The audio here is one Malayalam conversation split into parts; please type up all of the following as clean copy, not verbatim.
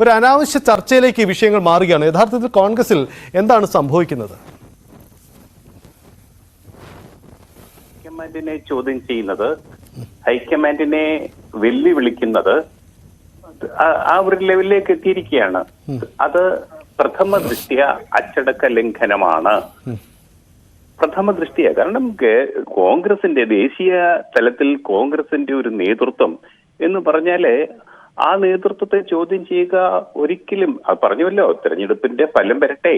ഒരു അനാവശ്യ ചർച്ചയിലേക്ക് ഈ വിഷയങ്ങൾ മാറുകയാണ്. യഥാർത്ഥത്തിൽ കോൺഗ്രസിൽ എന്താണ് സംഭവിക്കുന്നത്? ഹൈക്കമാൻഡിനെ ചോദ്യം ചെയ്യുന്നത്, ഹൈക്കമാൻഡിനെ വെല്ലുവിളിക്കുന്നത് ആ ഒരു ലെവലിലേക്ക് എത്തിയിരിക്കുകയാണ്. അത് പ്രഥമ ദൃഷ്ട്യ അച്ചടക്ക ലംഘനമാണ്. പ്രഥമ ദൃഷ്ടിയ കാരണം കോൺഗ്രസിന്റെ ദേശീയ തലത്തിൽ കോൺഗ്രസിന്റെ ഒരു നേതൃത്വം എന്ന് പറഞ്ഞാല് ആ നേതൃത്വത്തെ ചോദ്യം ചെയ്യുക ഒരിക്കലും, അത് പറഞ്ഞുവല്ലോ, തെരഞ്ഞെടുപ്പിന്റെ ഫലം വരട്ടെ,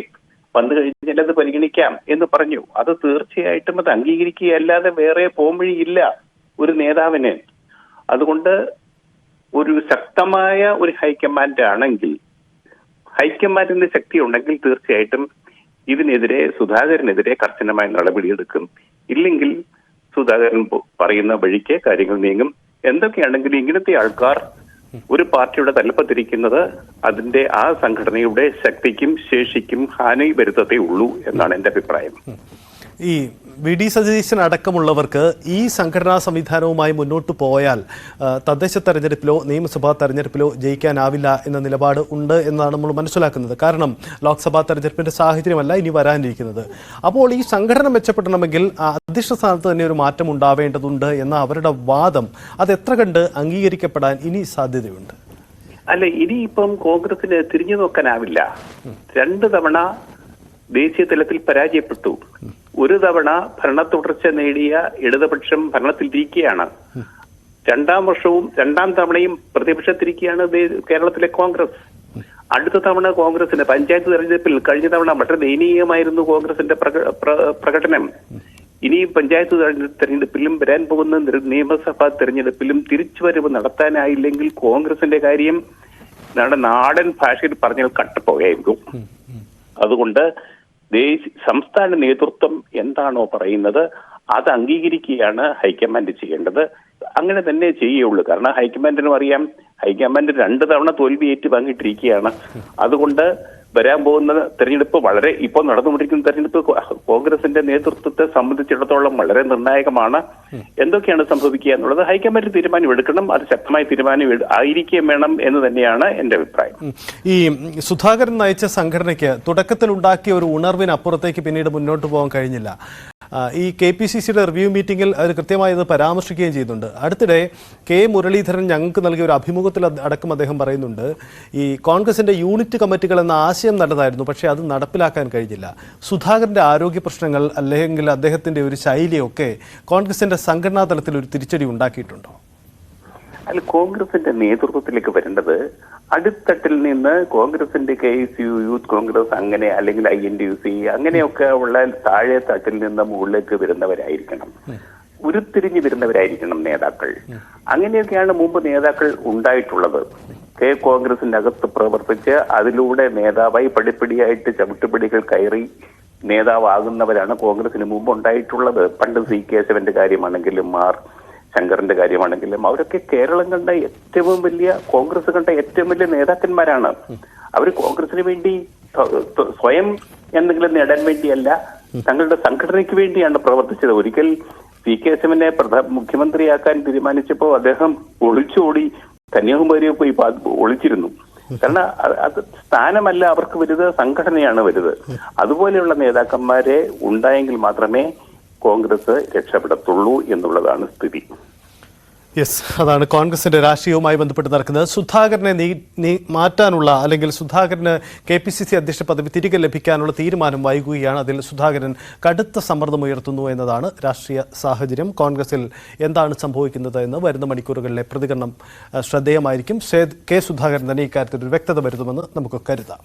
വന്നു കഴിഞ്ഞാൽ അത് പരിഗണിക്കാം എന്ന് പറഞ്ഞു. അത് തീർച്ചയായിട്ടും അത് അംഗീകരിക്കുകയല്ലാതെ വേറെ പോംവഴിയില്ല ഒരു നേതാവിന്. അതുകൊണ്ട് ഒരു ശക്തമായ ഒരു ഹൈക്കമാൻഡ് ആണെങ്കിൽ, ഹൈക്കമാൻഡിന്റെ ശക്തി ഉണ്ടെങ്കിൽ തീർച്ചയായിട്ടും ഇതിനെതിരെ, സുധാകരനെതിരെ കർശനമായ നടപടിയെടുക്കും. ഇല്ലെങ്കിൽ സുധാകരൻ പറയുന്ന വഴിക്ക് കാര്യങ്ങൾ നീങ്ങും. എന്തൊക്കെയാണെങ്കിലും ഇങ്ങനത്തെ ആൾക്കാർ ഒരു പാർട്ടിയുടെ തലപ്പത്തിരിക്കുന്നത് അതിന്റെ ആ സംഘടനയുടെ ശക്തിക്കും ശേഷിക്കും ഹാനി വരുത്തതേ ഉള്ളൂ എന്നാണ് എന്റെ അഭിപ്രായം. ഈ VD സതീശൻ അടക്കമുള്ളവർക്ക് ഈ സംഘടനാ സംവിധാനവുമായി മുന്നോട്ട് പോയാൽ തദ്ദേശ തെരഞ്ഞെടുപ്പിലോ നിയമസഭാ തെരഞ്ഞെടുപ്പിലോ ജയിക്കാനാവില്ല എന്ന നിലപാട് ഉണ്ട് എന്നാണ് നമ്മൾ മനസ്സിലാക്കുന്നത്. കാരണം ലോക്സഭാ തെരഞ്ഞെടുപ്പിന്റെ സാഹചര്യമല്ല ഇനി വരാനിരിക്കുന്നത്. അപ്പോൾ ഈ സംഘടന മെച്ചപ്പെടണമെങ്കിൽ അധ്യക്ഷ സ്ഥാനത്ത് തന്നെ ഒരു മാറ്റം ഉണ്ടാവേണ്ടതുണ്ട് എന്ന അവരുടെ വാദം അത് എത്ര കണ്ട് അംഗീകരിക്കപ്പെടാൻ ഇനി സാധ്യതയുണ്ട്? അല്ല, ഇനിയിപ്പം കോൺഗ്രസിന് തിരിഞ്ഞു നോക്കാനാവില്ല. 2 തവണ ദേശീയ തലത്തിൽ പരാജയപ്പെട്ടു. ഒരു തവണ ഭരണ തുടർച്ച നേടിയ ഇടതുപക്ഷം ഭരണത്തിലിരിക്കുകയാണ്. 2ാം വർഷവും 2ാം തവണയും പ്രതിപക്ഷത്തിരിക്കുകയാണ് കേരളത്തിലെ കോൺഗ്രസ്. അടുത്ത തവണ കോൺഗ്രസിന് പഞ്ചായത്ത് തെരഞ്ഞെടുപ്പിൽ കഴിഞ്ഞ തവണ വളരെ ദയനീയമായിരുന്നു കോൺഗ്രസിന്റെ പ്രകടനം. ഇനി പഞ്ചായത്ത് തെരഞ്ഞെടുപ്പിലും വരാൻ പോകുന്ന നിയമസഭാ തെരഞ്ഞെടുപ്പിലും തിരിച്ചുവരവ് നടത്താനായില്ലെങ്കിൽ കോൺഗ്രസിന്റെ കാര്യം നാടൻ ഭാഷയിൽ പറഞ്ഞാൽ കട്ടപ്പോയായിരിക്കും. അതുകൊണ്ട് സംസ്ഥാന നേതൃത്വം എന്താണോ പറയുന്നത് അത് അംഗീകരിക്കുകയാണ് ഹൈക്കമാൻഡ് ചെയ്യേണ്ടത്. അങ്ങനെ തന്നെ ചെയ്യുള്ളൂ. കാരണം ഹൈക്കമാൻഡിനും അറിയാം, ഹൈക്കമാൻഡ് 2 തവണ തോൽവി ഏറ്റുവാങ്ങിയിട്ടിരിക്കുകയാണ്. അതുകൊണ്ട് വരാൻ പോകുന്ന തെരഞ്ഞെടുപ്പ് വളരെ ഇപ്പോൾ നടന്നുകൊണ്ടിരിക്കുന്ന തെരഞ്ഞെടുപ്പ് കോൺഗ്രസിന്റെ നേതൃത്വത്തെ സംബന്ധിച്ചിടത്തോളം വളരെ നിർണായകമാണ്. എന്തൊക്കെയാണ് സംഭവിക്കുക എന്നുള്ളത് ഹൈക്കമാൻഡ് തീരുമാനം എടുക്കണം. അത് ശക്തമായ തീരുമാനം ആയിരിക്കുകയും വേണം എന്ന് തന്നെയാണ് എന്റെ അഭിപ്രായം. ഈ സുധാകരൻ നയിച്ച സംഘടനയ്ക്ക് തുടക്കത്തിൽ ഉണ്ടാക്കിയ ഒരു ഉണർവിനപ്പുറത്തേക്ക് പിന്നീട് മുന്നോട്ട് പോകാൻ കഴിഞ്ഞില്ല. ഈ KPCCയുടെ റിവ്യൂ മീറ്റിംഗിൽ അത് കൃത്യമായി ഇത് പരാമർശിക്കുകയും ചെയ്യുന്നുണ്ട്. അടുത്തിടെ K മുരളീധരൻ ഞങ്ങൾക്ക് നൽകിയ ഒരു അഭിമുഖത്തിൽ അടക്കം അദ്ദേഹം പറയുന്നുണ്ട്, ഈ കോൺഗ്രസിന്റെ യൂണിറ്റ് കമ്മിറ്റികൾ എന്ന ആശയം നല്ലതായിരുന്നു, പക്ഷേ അത് നടപ്പിലാക്കാൻ കഴിഞ്ഞില്ല. സുധാകരന്റെ ആരോഗ്യ പ്രശ്നങ്ങൾ അല്ലെങ്കിൽ അദ്ദേഹത്തിന്റെ ഒരു ശൈലിയൊക്കെ കോൺഗ്രസിന്റെ സംഘടനാ തലത്തിൽ ഒരു തിരിച്ചടി ഉണ്ടാക്കിയിട്ടുണ്ടോ? അല്ല, കോൺഗ്രസിന്റെ നേതൃത്വത്തിലേക്ക് വരേണ്ടത് അടിത്തട്ടിൽ നിന്ന് കോൺഗ്രസിന്റെ KSU, യൂത്ത് കോൺഗ്രസ്, അങ്ങനെ അല്ലെങ്കിൽ INTUC അങ്ങനെയൊക്കെ ഉള്ള താഴെ തട്ടിൽ നിന്ന് മുകളിലേക്ക് വരുന്നവരായിരിക്കണം, ഉരുത്തിരിഞ്ഞു വരുന്നവരായിരിക്കണം നേതാക്കൾ. അങ്ങനെയൊക്കെയാണ് മുമ്പ് നേതാക്കൾ ഉണ്ടായിട്ടുള്ളത്. കോൺഗ്രസിന്റെ അകത്ത് പ്രവർത്തിച്ച് അതിലൂടെ നേതാവായി പടിപ്പടിയായിട്ട് ചവിട്ടുപടികൾ കയറി നേതാവാകുന്നവരാണ് കോൺഗ്രസിന് മുമ്പ് ഉണ്ടായിട്ടുള്ളത്. പണ്ട് C കേശവന്റെ കാര്യമാണെങ്കിലും ശങ്കറിന്റെ കാര്യമാണെങ്കിലും അവരൊക്കെ കേരളം കണ്ട ഏറ്റവും വലിയ, കോൺഗ്രസ് കണ്ട ഏറ്റവും വലിയ നേതാക്കന്മാരാണ്. അവർ കോൺഗ്രസിന് വേണ്ടി സ്വയം എന്തെങ്കിലും നേടാൻ വേണ്ടിയല്ല, തങ്ങളുടെ സംഘടനയ്ക്ക് വേണ്ടിയാണ് പ്രവർത്തിച്ചത്. ഒരിക്കൽ C കേശവനെ മുഖ്യമന്ത്രിയാക്കാൻ തീരുമാനിച്ചപ്പോൾ അദ്ദേഹം ഒളിച്ചോടി കന്യാകുമാരിയെ പോയി ഒളിച്ചിരുന്നു. കാരണം അത് സ്ഥാനമല്ല അവർക്ക് വലുത്, സംഘടനയാണ് വലുത്. അതുപോലെയുള്ള നേതാക്കന്മാരെ ഉണ്ടായെങ്കിൽ മാത്രമേ കോൺഗ്രസ് രക്ഷപ്പെടത്തുള്ളൂ എന്നുള്ളതാണ് സ്ഥിതി. യെസ്, അതാണ് കോൺഗ്രസിന്റെ രാഷ്ട്രീയവുമായി ബന്ധപ്പെട്ട് നടക്കുന്നത്. സുധാകരനെ മാറ്റാനുള്ള അല്ലെങ്കിൽ സുധാകരന് KPCC അധ്യക്ഷ പദവി തിരികെ ലഭിക്കാനുള്ള തീരുമാനം വൈകുകയാണ്. അതിൽ സുധാകരൻ കടുത്ത സമ്മർദ്ദം ഉയർത്തുന്നു എന്നതാണ് രാഷ്ട്രീയ സാഹചര്യം. കോൺഗ്രസിൽ എന്താണ് സംഭവിക്കുന്നത് എന്ന് വരുന്ന മണിക്കൂറുകളിലെ പ്രതികരണം ശ്രദ്ധേയമായിരിക്കും. K സുധാകരൻ തന്നെ ഇക്കാര്യത്തിൽ ഒരു വ്യക്തത വരുത്തുമെന്ന് നമുക്ക് കരുതാം.